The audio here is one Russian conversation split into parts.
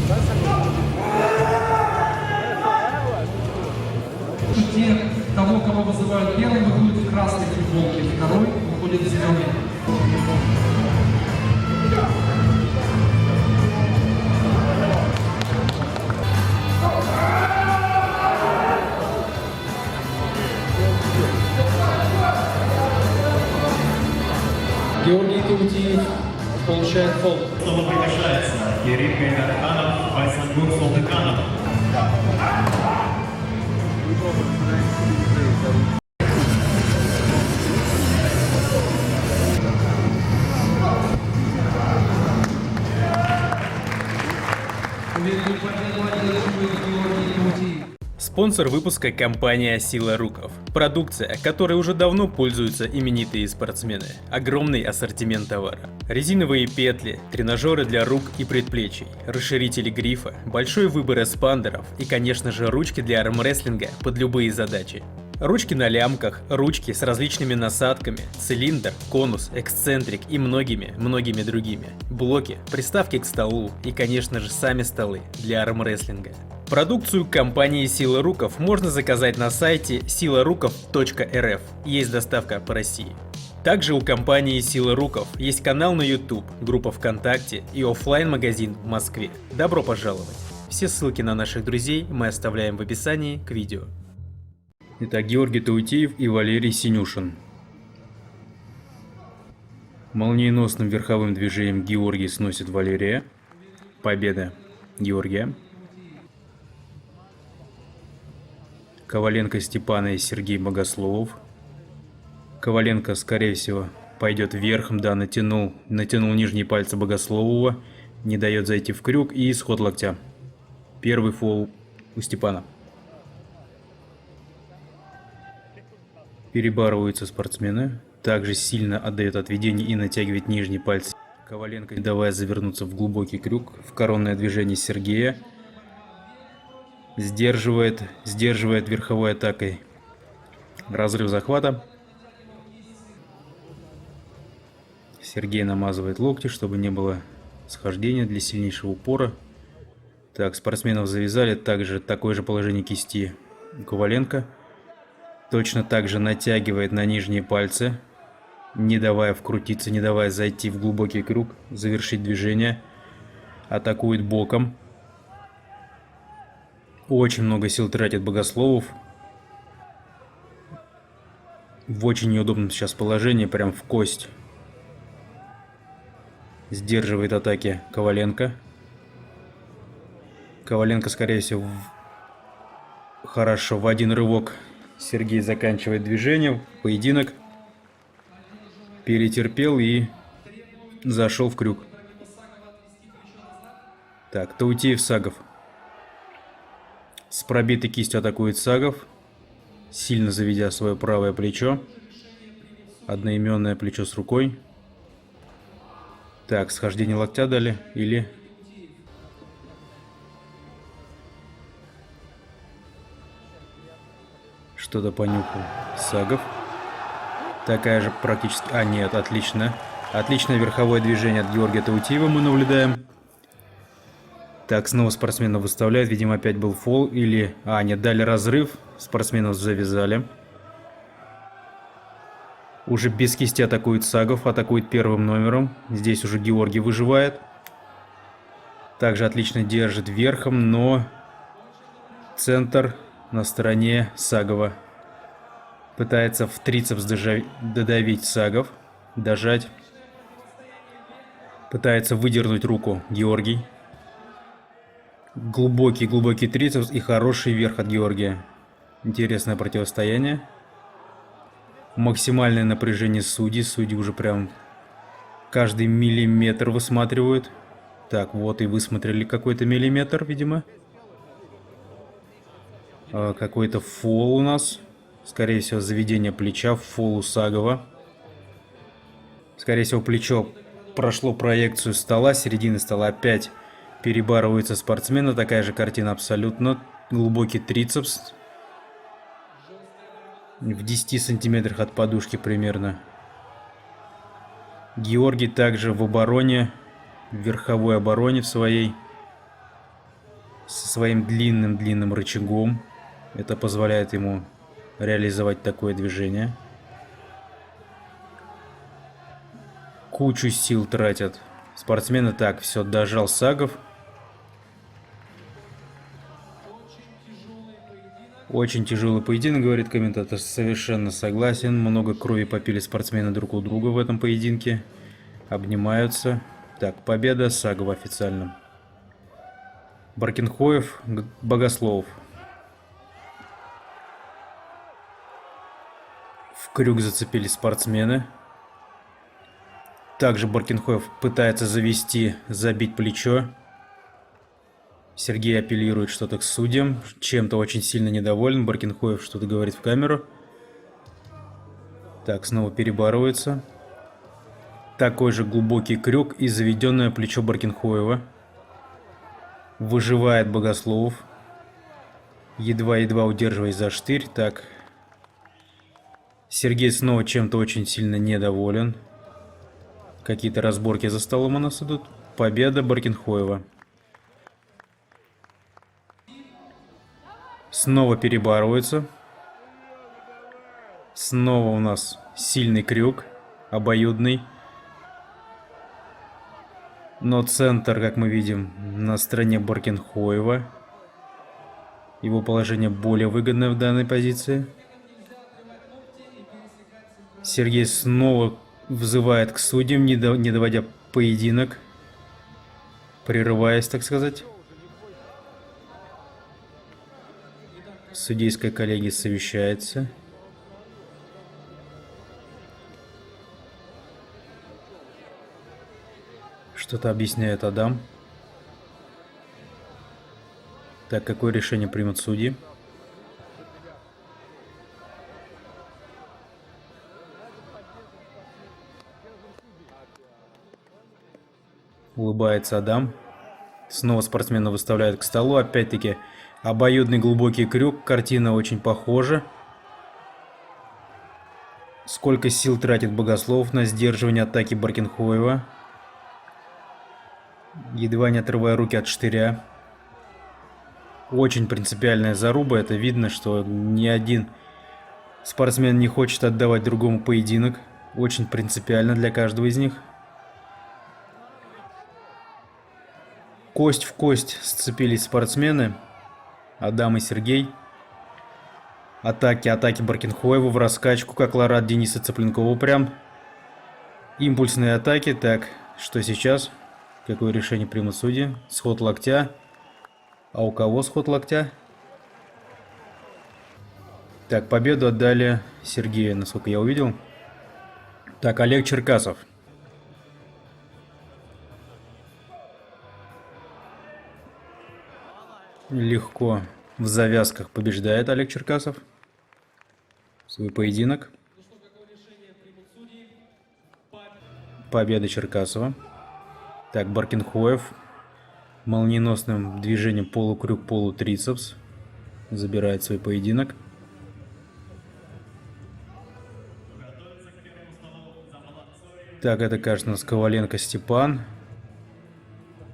Те, кого вызывают первым, выходит в красной футболке, второй выходит в зеленый. Георгий Таутиев получает фол. Слово приглашается Ерим Гайдарханов, Байсангур Солдыканов. Спонсор выпуска — компания Сила Руков. Продукция, которой уже давно пользуются именитые спортсмены. Огромный ассортимент товара. Резиновые петли, тренажеры для рук и предплечий, расширители грифа, большой выбор эспандеров и, конечно же, ручки для армрестлинга под любые задачи. Ручки на лямках, ручки с различными насадками, цилиндр, конус, эксцентрик и многими другими. Блоки, приставки к столу и, конечно же, сами столы для армрестлинга. Продукцию компании Сила Руков можно заказать на сайте silarukov.rf. Есть доставка по России. Также у компании Сила Руков есть канал на YouTube, группа ВКонтакте и оффлайн-магазин в Москве. Добро пожаловать! Все ссылки на наших друзей мы оставляем в описании к видео. Итак, Георгий Таутиев и Валерий Синюшин. Молниеносным верховым движением Георгий сносит Валерия. Победа Георгия. Коваленко Степана и Сергей Богословов. Коваленко, скорее всего, пойдет верхом, да, натянул нижние пальцы Богословова, не дает зайти в крюк и сход локтя. Первый фол у Степана. Перебарываются спортсмены, также сильно отдает отведение и натягивает нижние пальцы. Коваленко, давая завернуться в глубокий крюк, в коронное движение Сергея. Сдерживает верховой атакой. Разрыв захвата. Сергей намазывает локти, чтобы не было схождения для сильнейшего упора. Так, спортсменов завязали. Также такое же положение кисти Коваленко. Точно так же натягивает на нижние пальцы, не давая вкрутиться, не давая зайти в глубокий круг, завершить движение. Атакует боком. Очень много сил тратит Богословов. В очень неудобном сейчас положении, прям в кость. Сдерживает атаки Коваленко. Коваленко, скорее всего, хорошо, в один рывок Сергей заканчивает движение, поединок. Перетерпел и зашел в крюк. Так, Таутиев, Сагов. С пробитой кистью атакует Сагов, сильно заведя свое правое плечо. Одноименное плечо с рукой. Так, схождение локтя дали или... Что-то понюхал Сагов. Такая же практически... А, нет, отлично. Отличное верховое движение от Георгия Таутиева мы наблюдаем. Так, снова спортсменов выставляют. Видимо, опять был фол или... А, нет, дали разрыв. Спортсменов завязали. Уже без кисти атакует Сагов. Атакует первым номером. Здесь уже Георгий выживает. Также отлично держит верхом, но... Центр на стороне Сагова. Пытается в трицепс додавить Сагов. Дожать. Пытается выдернуть руку Георгий. Глубокий трицепс и хороший верх от Георгия. Интересное противостояние. Максимальное напряжение судей. Судьи уже прям каждый миллиметр высматривают. Так, вот и высмотрели какой-то миллиметр, видимо. Какой-то фол у нас. Скорее всего, заведение плеча. Фол у Сагова. Скорее всего, плечо прошло проекцию стола. Середины стола опять перебарываются спортсмены. Такая же картина абсолютно. Глубокий трицепс. В 10 сантиметрах от подушки примерно. Георгий также в обороне. В верховой обороне в своей. со своим длинным рычагом. Это позволяет ему реализовать такое движение. Кучу сил тратят спортсмены. Так, все, дожал Сагов. Очень тяжелый поединок, говорит комментатор. Совершенно согласен. Много крови попили спортсмены друг у друга в этом поединке. Обнимаются. Так, победа Сагова официально. Баркинхоев, Богословов. В крюк зацепились спортсмены. Также Баркинхоев пытается забить плечо. Сергей апеллирует что-то к судьям. Чем-то очень сильно недоволен. Баркинхоев что-то говорит в камеру. Так, снова перебарывается. Такой же глубокий крюк и заведенное плечо Баркинхоева. Выживает Богословов. Едва-едва удерживаясь за штырь. Так. Сергей снова чем-то очень сильно недоволен. Какие-то разборки за столом у нас идут. Победа Баркинхоева. Снова перебарывается. Снова у нас сильный крюк. Обоюдный. Но центр, как мы видим, на стороне Баркинхоева. Его положение более выгодное в данной позиции. Сергей снова взывает к судьям, не доводя поединок. Прерываясь, так сказать. Судейская коллегия совещается. Что-то объясняет Адам. Так, какое решение примут судьи? Улыбается Адам. Снова спортсмена выставляют к столу. Опять-таки обоюдный глубокий крюк. Картина очень похожа. Сколько сил тратит Богословов на сдерживание атаки Баркинхоева. Едва не отрывая руки от штыря. Очень принципиальная заруба. Это видно, что ни один спортсмен не хочет отдавать другому поединок. Очень принципиально для каждого из них. Кость в кость сцепились спортсмены. Адам и Сергей. Атаки Баркинхоева в раскачку, как Ларат Дениса Цыпленкова прям. Импульсные атаки. Так, что сейчас? Какое решение примут судьи? Сход локтя. А у кого сход локтя? Так, победу отдали Сергею, насколько я увидел. Так, Олег Черкасов. Легко в завязках побеждает Олег Черкасов свой поединок. Победа Черкасова. Так, Баркинхоев молниеносным движением полукрюк, полутрицепс забирает свой поединок. Так, это, кажется, у нас Коваленко Степан.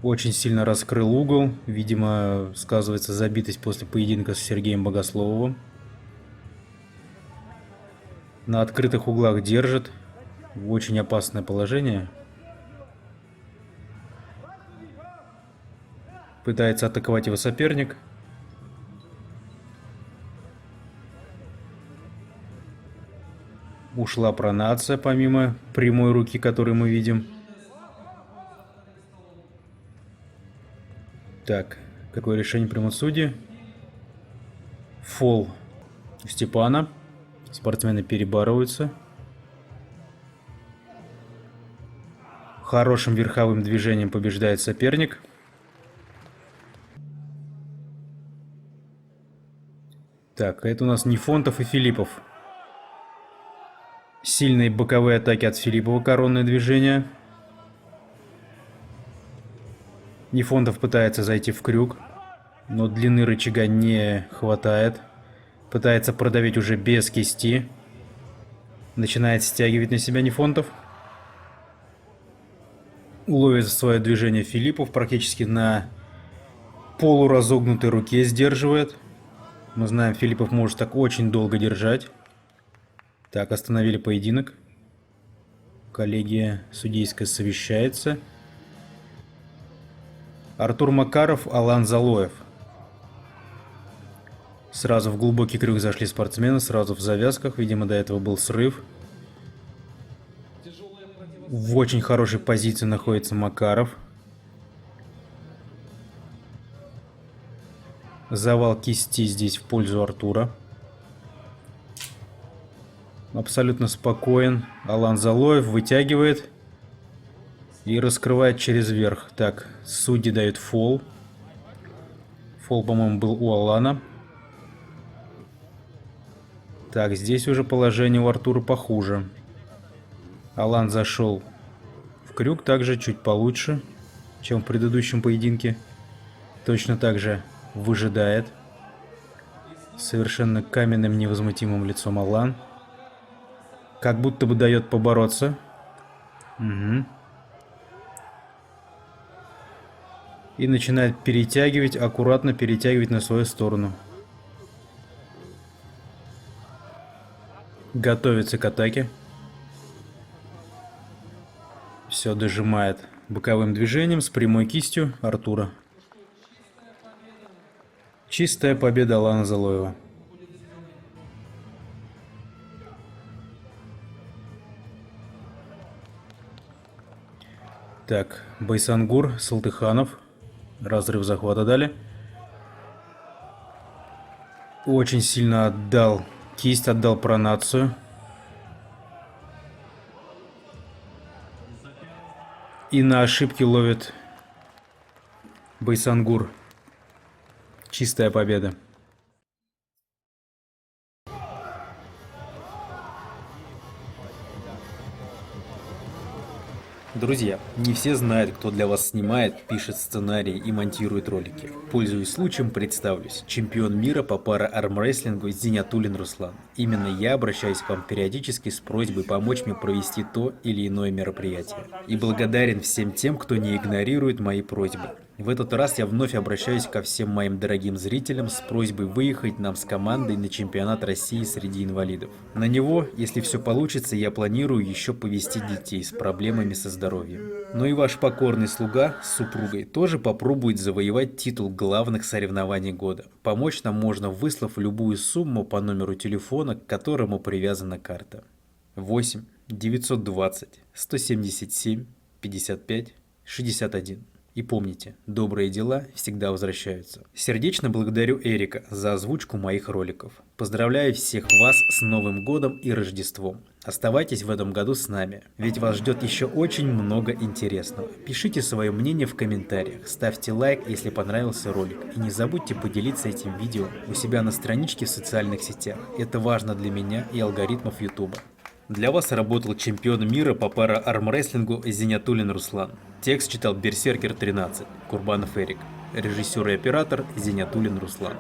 Очень сильно раскрыл угол. Видимо, сказывается забитость после поединка с Сергеем Богослововым. На открытых углах держит. В очень опасное положение. Пытается атаковать его соперник. Ушла пронация, помимо прямой руки, которую мы видим. Так, какое решение примут судьи? Фол Степана. Спортсмены перебарываются. Хорошим верховым движением побеждает соперник. Так, это у нас Нефонтов и Филиппов. Сильные боковые атаки от Филиппова, коронное движение. Нефонтов пытается зайти в крюк, но длины рычага не хватает. Пытается продавить уже без кисти. Начинает стягивать на себя Нефонтов. Ловит свое движение Филиппов практически на полуразогнутой руке сдерживает. Мы знаем, Филиппов может так очень долго держать. Так, остановили поединок. Коллегия судейская совещается. Артур Макаров, Алан Залоев. Сразу в глубокий крюк зашли спортсмены, сразу в завязках. Видимо, до этого был срыв. В очень хорошей позиции находится Макаров. Завал кисти здесь в пользу Артура. Абсолютно спокоен. Алан Залоев вытягивает и раскрывает через верх. Так, судьи дают фол. Фол, по-моему, был у Алана. Так, здесь уже положение у Артура похуже. Алан зашел в крюк также чуть получше, чем в предыдущем поединке. Точно так же выжидает. Совершенно каменным невозмутимым лицом Алан. Как будто бы дает побороться. Угу. И начинает перетягивать, аккуратно перетягивать на свою сторону. Готовится к атаке. Все дожимает боковым движением с прямой кистью Артура. Чистая победа Алана Залоева. Так, Байсангур, Салтыханов. Разрыв захвата дали. Очень сильно отдал кисть, отдал пронацию. И на ошибки ловит Байсангур. Чистая победа. Друзья, не все знают, кто для вас снимает, пишет сценарии и монтирует ролики. Пользуясь случаем, представлюсь. Чемпион мира по пара-армрестлингу Зинятулин Руслан. Именно я обращаюсь к вам периодически с просьбой помочь мне провести то или иное мероприятие. И благодарен всем тем, кто не игнорирует мои просьбы. В этот раз я вновь обращаюсь ко всем моим дорогим зрителям с просьбой выехать нам с командой на чемпионат России среди инвалидов. На него, если все получится, я планирую еще повезти детей с проблемами со здоровьем. Но и ваш покорный слуга с супругой тоже попробует завоевать титул главных соревнований года. Помочь нам можно, выслав любую сумму по номеру телефона, к которому привязана карта. 8 920 177 55 61. И помните, добрые дела всегда возвращаются. Сердечно благодарю Эрика за озвучку моих роликов. Поздравляю всех вас с Новым годом и Рождеством. Оставайтесь в этом году с нами, ведь вас ждет еще очень много интересного. Пишите свое мнение в комментариях, ставьте лайк, если понравился ролик. И не забудьте поделиться этим видео у себя на страничке в социальных сетях. Это важно для меня и алгоритмов YouTube. Для вас работал чемпион мира по пара-армрестлингу Зинятулин Руслан. Текст читал Берсеркер 13, Курбанов Эрик. Режиссер и оператор Зинятулин Руслан.